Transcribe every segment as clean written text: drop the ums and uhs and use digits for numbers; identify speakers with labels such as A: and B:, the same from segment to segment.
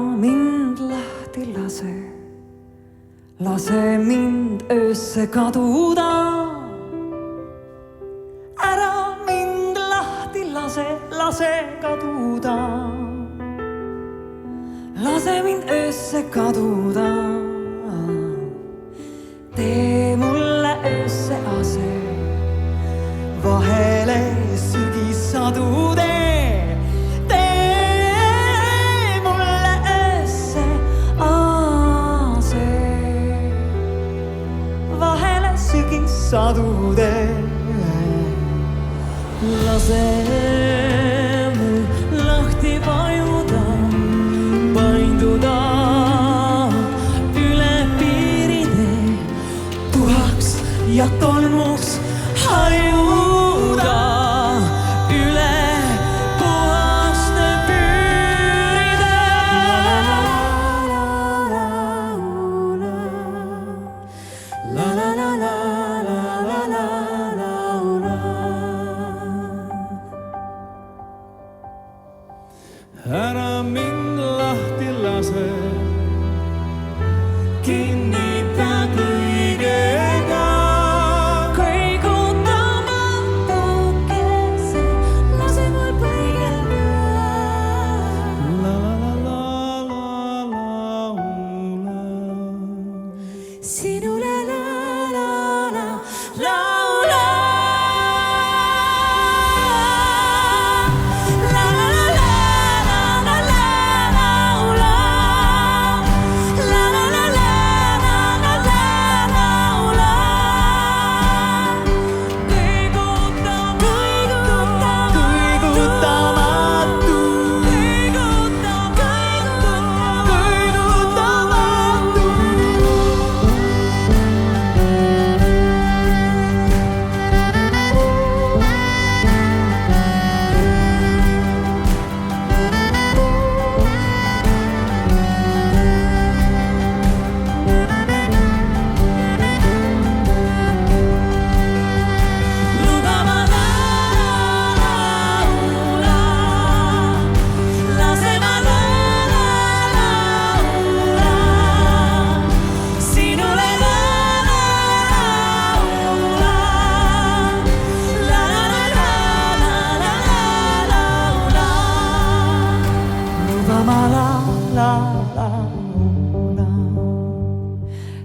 A: mind lahti lase, lase mind öösse kaduda. Ära mind lahti lase, lase kaduda. Lase mind öösse kaduda. Tee mulle öösse ase, vahele sügissadude. Tee mulle öösse ase, vahele sügissadude. Lase mul lahti vajuda, painduda üle piiritee, tuhaks ja tolmuks hajuda üle puhaste piiride. La la la la la la la la. Ära mind lahti lase, kinnita kõigega. Kõigutamatukeelse, lase mul põigelda. La la la la la laula. Sinule la la la laula.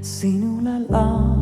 A: Sinule laula.